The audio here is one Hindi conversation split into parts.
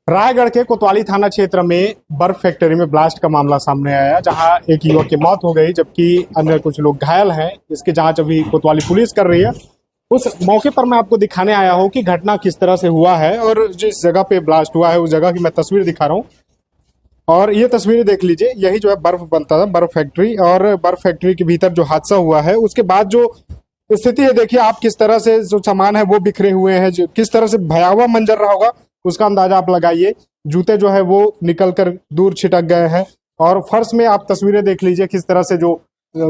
रायगढ़ के कोतवाली थाना क्षेत्र में बर्फ फैक्ट्री में ब्लास्ट का मामला सामने आया, जहां एक युवक की मौत हो गई जबकि अन्य कुछ लोग घायल हैं। इसकी जांच अभी कोतवाली पुलिस कर रही है। उस मौके पर मैं आपको दिखाने आया हूं कि घटना किस तरह से हुआ है और जिस जगह पे ब्लास्ट हुआ है उस जगह की मैं तस्वीर दिखा रहा हूं। और ये तस्वीरें देख लीजिए, यही जो है बर्फ बनता था, बर्फ फैक्ट्री, और बर्फ फैक्ट्री के भीतर जो हादसा हुआ है उसके बाद जो स्थिति है, देखिए आप किस तरह से जो सामान है वो बिखरे हुए हैं, जो किस तरह से भयावह मंजर रहा होगा उसका अंदाजा आप लगाइए। जूते जो है वो निकल कर दूर छिटक गए हैं और फर्श में आप तस्वीरें देख लीजिए, किस तरह से जो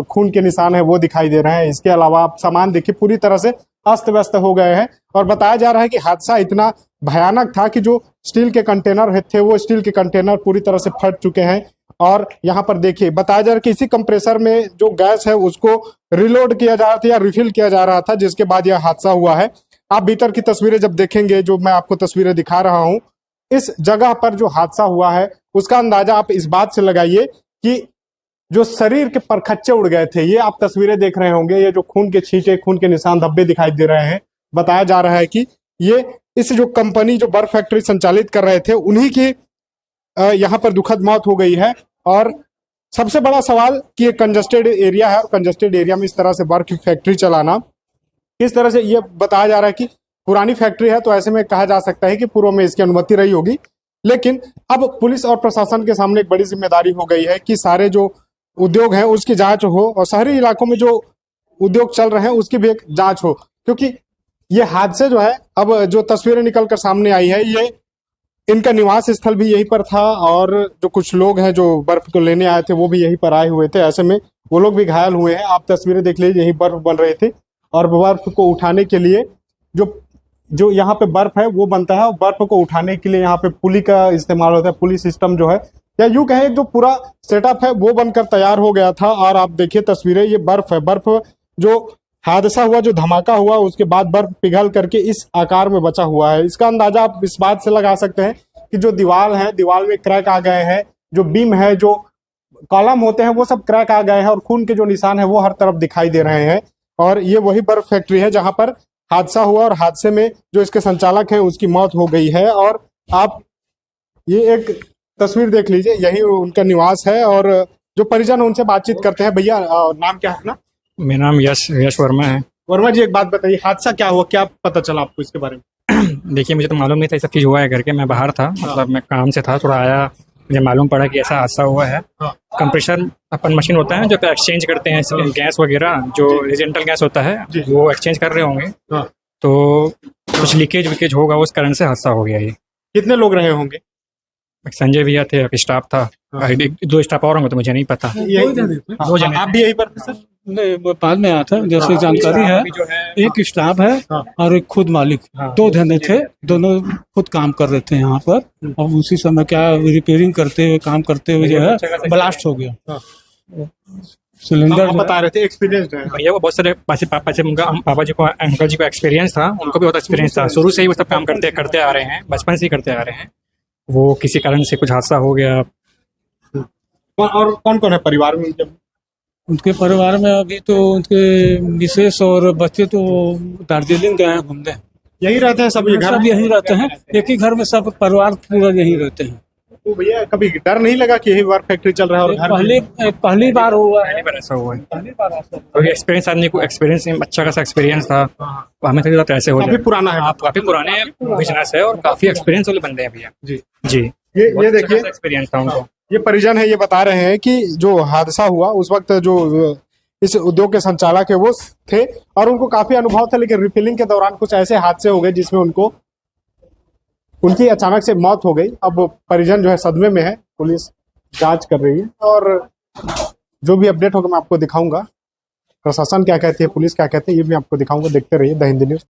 खून के निशान है वो दिखाई दे रहे हैं। इसके अलावा आप सामान देखिए, पूरी तरह से अस्त व्यस्त हो गए हैं। और बताया जा रहा है कि हादसा इतना भयानक था कि जो स्टील के कंटेनर थे वो स्टील के कंटेनर पूरी तरह से फट चुके हैं। और यहाँ पर देखिए, बताया जा रहा है कि इसी कंप्रेसर में जो गैस है उसको रिलोड किया जा रहा था या रिफिल किया जा रहा था, जिसके बाद यह हादसा हुआ है। आप भीतर की तस्वीरें जब देखेंगे, जो मैं आपको तस्वीरें दिखा रहा हूं, इस जगह पर जो हादसा हुआ है उसका अंदाजा आप इस बात से लगाइए कि जो शरीर के परखच्चे उड़ गए थे, ये आप तस्वीरें देख रहे होंगे, ये जो खून के छींटे, खून के निशान, धब्बे दिखाई दे रहे हैं। बताया जा रहा है कि ये इस जो कंपनी जो बर्फ फैक्ट्री संचालित कर रहे थे उन्हीं की यहाँ पर दुखद मौत हो गई है। और सबसे बड़ा सवाल कि ये कंजस्टेड एरिया है और कंजस्टेड एरिया में इस तरह से बर्फ फैक्ट्री चलाना, किस तरह से, ये बताया जा रहा है कि पुरानी फैक्ट्री है तो ऐसे में कहा जा सकता है कि पूर्व में इसकी अनुमति रही होगी। लेकिन अब पुलिस और प्रशासन के सामने एक बड़ी जिम्मेदारी हो गई है कि सारे जो उद्योग हैं उसकी जांच हो और शहरी इलाकों में जो उद्योग चल रहे हैं उसकी भी एक जांच हो। क्योंकि ये हादसे जो है, अब जो तस्वीरें निकल कर सामने आई है, ये इनका निवास स्थल भी यहीं पर था और जो कुछ लोग हैं जो बर्फ को लेने आए थे वो भी यहीं पर आए हुए थे। ऐसे में वो लोग भी घायल हुए हैं। आप तस्वीरें देख लीजिए, यही बर्फ बन रही थी और बर्फ को उठाने के लिए जो यहाँ पे बर्फ है वो बनता है और बर्फ को उठाने के लिए यहाँ पे पुली का इस्तेमाल होता है। पुली सिस्टम जो है, या यूं कहें जो पूरा सेटअप है वो बनकर तैयार हो गया था। और आप देखिए तस्वीरें, ये बर्फ है, बर्फ जो हादसा हुआ, जो धमाका हुआ, उसके बाद बर्फ पिघल करके इस आकार में बचा हुआ है। इसका अंदाजा आप इस बात से लगा सकते हैं कि जो दीवार है, दीवार में क्रैक आ गए हैं, जो बीम है, जो कॉलम होते हैं वो सब क्रैक आ गए हैं और खून के जो निशान है वो हर तरफ दिखाई दे रहे हैं। और ये वही बर्फ फैक्ट्री है जहां पर हादसा हुआ और हादसे में जो इसके संचालक हैं उसकी मौत हो गई है। और आप ये एक तस्वीर देख लीजिए, यही उनका निवास है। और जो परिजन उनसे बातचीत करते हैं, भैया नाम क्या है ना? मेरा नाम यश वर्मा है। वर्मा जी, एक बात बताइए, हादसा क्या हुआ, क्या पता चला आपको इसके बारे में? देखिए, मुझे तो मालूम नहीं था ये सब चीज़ हुआ है करके। मैं बाहर था, मतलब मैं काम से था, थोड़ा आया, मुझे मालूम पड़ा कि ऐसा हादसा हुआ है। कंप्रेशर अपन मशीन होता है जो पे एक्सचेंज करते हैं गैस वगैरह, जो रिजेंटल गैस होता है वो एक्सचेंज कर रहे होंगे, तो कुछ लीकेज विकेज होगा, उस कारण से हादसा हो गया। ये कितने लोग रहे होंगे? संजय भैया थे, एक स्टाफ था, दो स्टाफ और होंगे तो मुझे नहीं पता। दो जने। आप भी यही पर थे सर? नहीं, बाद में आया था, जैसे जानकारी है। एक स्टाफ है और एक खुद मालिक, दो जने थे, दोनों खुद काम कर रहे थे यहाँ पर। और उसी समय क्या रिपेयरिंग करते हुए, काम करते हुए जो है ब्लास्ट हो गया। सिलेंडर बता रहे थे एक्सपीरियंस है भैया, वो बहुत सारे पापा जी को, अंकल जी को एक्सपीरियंस था, उनको भी बहुत एक्सपीरियंस था, शुरू से ही वो सब काम करते आ रहे हैं, बचपन से ही करते आ रहे हैं। वो किसी कारण से कुछ हादसा हो गया। और कौन कौन है परिवार में? जब उनके परिवार में अभी तो उनके मिसेस और बच्चे तो दार्जिलिंग गए हैं घूमने। यही रहते हैं सब? सब यहीं रहते हैं, एक ही घर में सब परिवार पूरा यहीं रहते हैं। तो भैया कभी डर नहीं लगा कि यही बर्फ फैक्ट्री चल रहा है और पहली बार हुआ है, ऐसा हुआ है। एक्सपीरियंस, आदमी को एक्सपीरियंस, अच्छा खासा एक्सपीरियंस था। हमें तो ऐसे हो काफी पुराना है, आप काफी पुराने बिजनेस है और काफी एक्सपीरियंस वाले बंदे हैं भैया जी। जी, ये देखिए एक्सपीरियंस था उनको। ये परिजन है, ये बता रहे हैं कि जो हादसा हुआ उस वक्त जो इस उद्योग के संचालक है वो थे और उनको काफी अनुभव था, लेकिन रिफिलिंग के दौरान कुछ ऐसे हादसे हो गए जिसमें उनकी अचानक से मौत हो गई। अब परिजन जो है सदमे में है, पुलिस जांच कर रही है और जो भी अपडेट होगा मैं आपको दिखाऊंगा। प्रशासन क्या कहती है, पुलिस क्या कहती है, ये भी आपको दिखाऊंगा। देखते रहिए द हिंद न्यूज़।